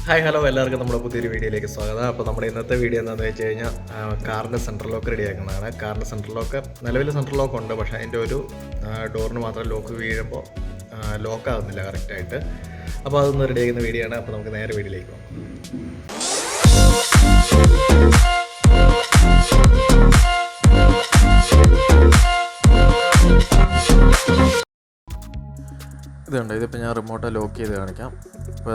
Hi hello എല്ലാവർക്കും നമ്മുടെ പുതിയൊരു വീഡിയോയിലേക്ക് സ്വാഗതം. അപ്പോൾ നമ്മുടെ ഇന്നത്തെ വീഡിയോ എന്താണെന്ന് വെച്ച് കഴിഞ്ഞാൽ കാറിൻ്റെ സെൻട്രൽ ലോക്ക് റെഡിയാക്കുന്നതാണ്. കാറിൻ്റെ സെൻട്രൽ ലോക്ക് നിലവിൽ സെൻട്രൽ ലോക്ക് ഉണ്ട്, പക്ഷേ അതിൻ്റെ ഒരു ഡോറിന് മാത്രം ലോക്ക് വീഴുമ്പോൾ ലോക്കാകുന്നില്ല കറക്റ്റായിട്ട്. അപ്പോൾ അതൊന്ന് റെഡിയാക്കുന്ന വീഡിയോ ആണ്. അപ്പോൾ നമുക്ക് നേരെ വീഡിയോയിലേക്ക് പോകാം. ഇതുണ്ട്, ഇതിപ്പോൾ ഞാൻ റിമോട്ട് ലോക്ക് ചെയ്ത് കാണിക്കാം. ഇപ്പോൾ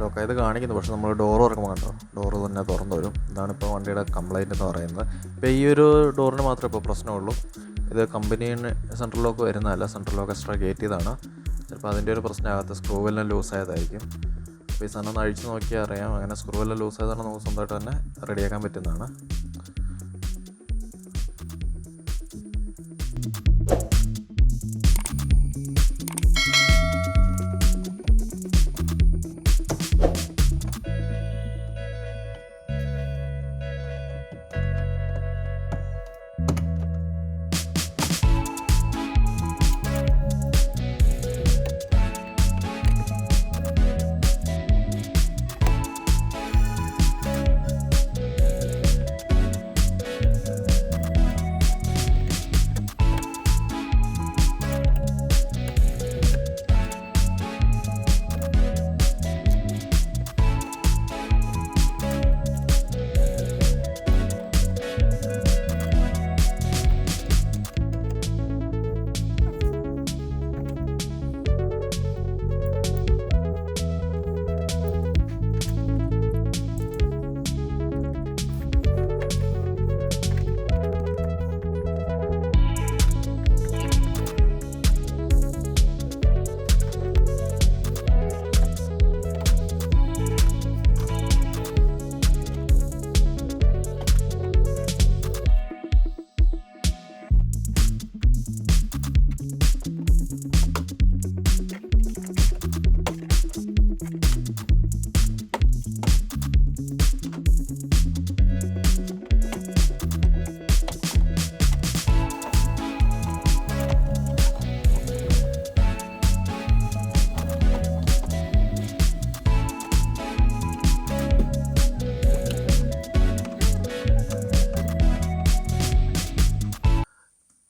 ലോക്കായത് കാണിക്കുന്നു, പക്ഷേ നമ്മൾ ഡോറ് തുറക്കുമ്പോൾ കണ്ടോ, ഡോറ് തന്നെ തുറന്നു വരും. ഇതാണിപ്പോൾ വണ്ടിയുടെ കംപ്ലൈൻറ്റ് എന്ന് പറയുന്നത്. ഇപ്പോൾ ഈ ഒരു ഡോറിന് മാത്രമേ ഇപ്പോൾ പ്രശ്നമുള്ളൂ. ഇത് കമ്പനിന് സെൻട്രൽ ലോക്ക് വരുന്നതല്ല, സെൻട്രൽ ലോക്ക് എക്സ്ട്രാ കയറ്റിയതാണ്. ചിലപ്പോൾ അതിൻ്റെ ഒരു പ്രശ്നമാകത്ത് സ്ക്രൂ എല്ലാം ലൂസായതായിരിക്കും. അപ്പോൾ ഈ സാധനം ഒന്ന് അഴിച്ച് നോക്കിയാൽ അറിയാം. അങ്ങനെ സ്ക്രൂ എല്ലാം ലൂസായതാണ്, നമുക്ക് സ്വന്തമായിട്ട് തന്നെ റെഡിയാക്കാൻ പറ്റുന്നതാണ്.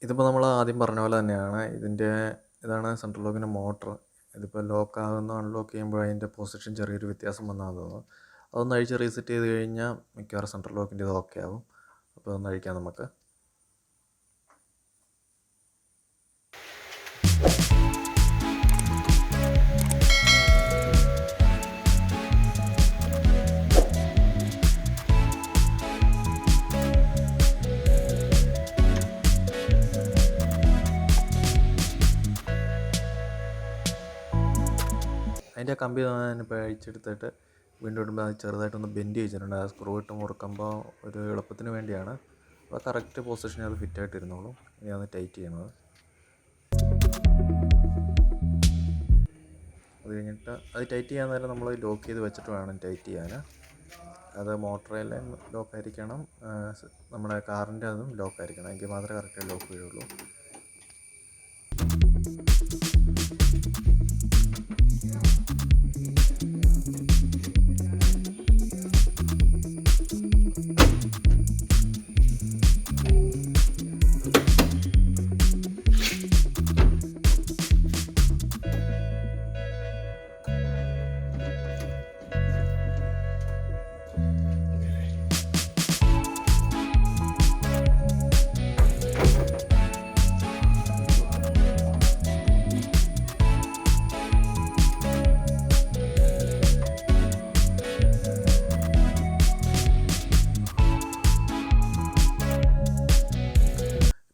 ഇതിപ്പോൾ നമ്മൾ ആദ്യം പറഞ്ഞ പോലെ തന്നെയാണ്. ഇതാണ് സെൻട്രൽ ലോക്കിൻ്റെ മോട്ടർ. ഇതിപ്പോൾ ലോക്കാകുന്ന അൺലോക്ക് ചെയ്യുമ്പോൾ അതിൻ്റെ പൊസിഷൻ ചെറിയൊരു വ്യത്യാസം വന്നാൽ തോന്നുന്നു. അതൊന്ന് അഴിച്ച് റീസെറ്റ് ചെയ്ത് കഴിഞ്ഞാൽ മിക്കവാറും സെൻട്രൽ ലോക്കിൻ്റെ ഇത് ഓക്കെ ആവും. അപ്പോൾ അതൊന്ന് അഴിക്കാം നമുക്ക്. അതിൻ്റെ കമ്പി ഞാനിപ്പോൾ അഴിച്ചെടുത്തിട്ട് വീണ്ടും ഇടുമ്പോൾ അത് ചെറുതായിട്ടൊന്ന് ബെൻഡ് ചെയ്തിട്ടുണ്ട്. ആ സ്ക്രൂ ഇട്ട് മുറുക്കുമ്പോൾ ഒരു എളുപ്പത്തിന് വേണ്ടിയാണ്. അപ്പോൾ കറക്റ്റ് പൊസിഷനിൽ അത് ഫിറ്റായിട്ടിരുന്നോളും. ഇനി അത് ടൈറ്റ് ചെയ്യണത്. അത് കഴിഞ്ഞിട്ട് അത് ടൈറ്റ് ചെയ്യാൻ നേരം നമ്മൾ ലോക്ക് ചെയ്ത് വെച്ചിട്ട് വേണം ടൈറ്റ് ചെയ്യാൻ. അത് മോട്ടറെല്ലാം ലോക്കായിരിക്കണം, നമ്മുടെ കാറിൻ്റെ അതും ലോക്കായിരിക്കണം. എങ്കിൽ മാത്രമേ കറക്റ്റ് ലോക്ക് വീഴുള്ളൂ.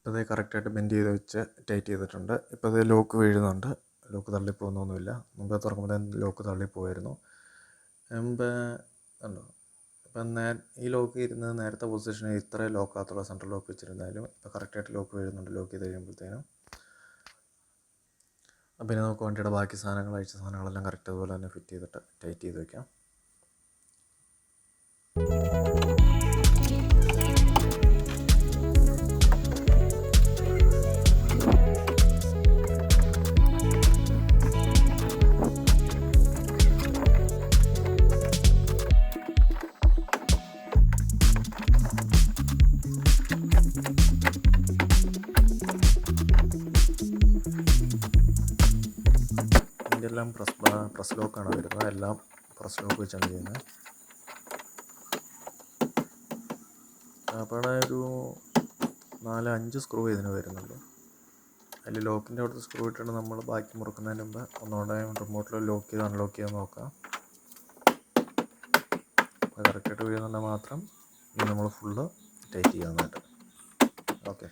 ഇപ്പോൾ അത് കറക്റ്റായിട്ട് ബെൻഡ് ചെയ്ത് വെച്ച് ടൈറ്റ് ചെയ്തിട്ടുണ്ട്. ഇപ്പോൾ അത് ലോക്ക് വീഴുന്നുണ്ട്. ലോക്ക് തള്ളിപ്പോകുന്നൊന്നുമില്ല. മുമ്പേ തുറക്കുമ്പോൾ ലോക്ക് തള്ളിപ്പോയിരുന്നു. മുമ്പ് ഉണ്ടോ, ഇപ്പം ഈ ലോക്ക് ഇരുന്നത് നേരത്തെ പൊസിഷനിൽ ഇത്രയും ലോക്കാകത്തുള്ള സെൻട്രൽ ലോക്ക് വെച്ചിരുന്നാലും ഇപ്പോൾ കറക്റ്റായിട്ട് ലോക്ക് വീഴുന്നുണ്ട് ലോക്ക് ചെയ്ത് കഴിയുമ്പോഴത്തേനും. പിന്നെ നമുക്ക് വണ്ടിയുടെ ബാക്കി സാധനങ്ങൾ അഴിച്ച സാധനങ്ങളെല്ലാം കറക്റ്റ് അതുപോലെ തന്നെ ഫിറ്റ് ചെയ്തിട്ട് ടൈറ്റ് ചെയ്ത് വയ്ക്കാം. പ്രസ് ലോക്കാണ് വരുന്നത്. എല്ലാം പ്രസ് ലോക്ക് വെച്ചാണ് ചെയ്യുന്നത്. അപ്പോൾ ഒരു 4-5 സ്ക്രൂ ഇതിന് വരുന്നുണ്ട്. അതിൽ ലോക്കിൻ്റെ അവിടുത്തെ സ്ക്രൂ ഇട്ടിട്ട് നമ്മൾ ബാക്കി മുറുക്കുന്നതിന് മുമ്പ് ഒന്നുകൂടെ റിമോട്ടിൽ ലോക്ക് ചെയ്ത് അൺലോക്ക് ചെയ്ത് നോക്കാം. അത് കറക്റ്റായിട്ട് വീഴുന്നുണ്ടെങ്കിൽ മാത്രം ഇനി നമ്മൾ ഫുള്ള് ടൈറ്റ് ചെയ്യാനായിട്ട്. ഓക്കെ.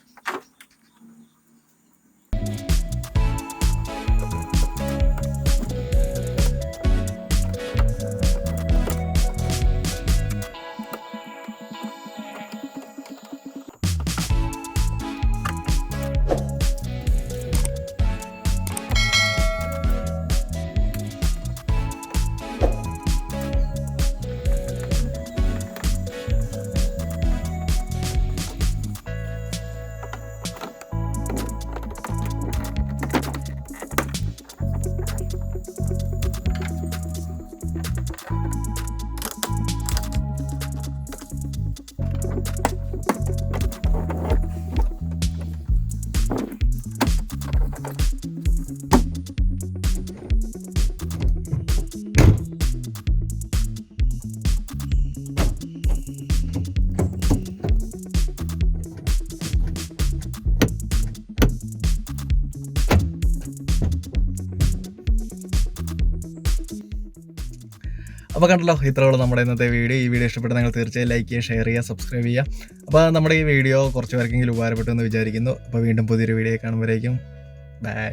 അപ്പോൾ കണ്ടല്ലോ, ഇത്രയുള്ള നമ്മുടെ ഇന്നത്തെ വീഡിയോ. ഈ വീഡിയോ ഇഷ്ടപ്പെട്ട് നിങ്ങൾ തീർച്ചയായും ലൈക്ക് ചെയ്യുക, ഷെയർ ചെയ്യുക, സബ്സ്ക്രൈബ് ചെയ്യുക. അപ്പോൾ നമ്മുടെ ഈ വീഡിയോ കുറച്ച് പേർക്കെങ്കിലും ഉപകാരപ്പെട്ടു എന്ന് വിചാരിക്കുന്നു. അപ്പോൾ വീണ്ടും പുതിയൊരു വീഡിയോ കാണുമ്പോഴേക്കും ബൈ.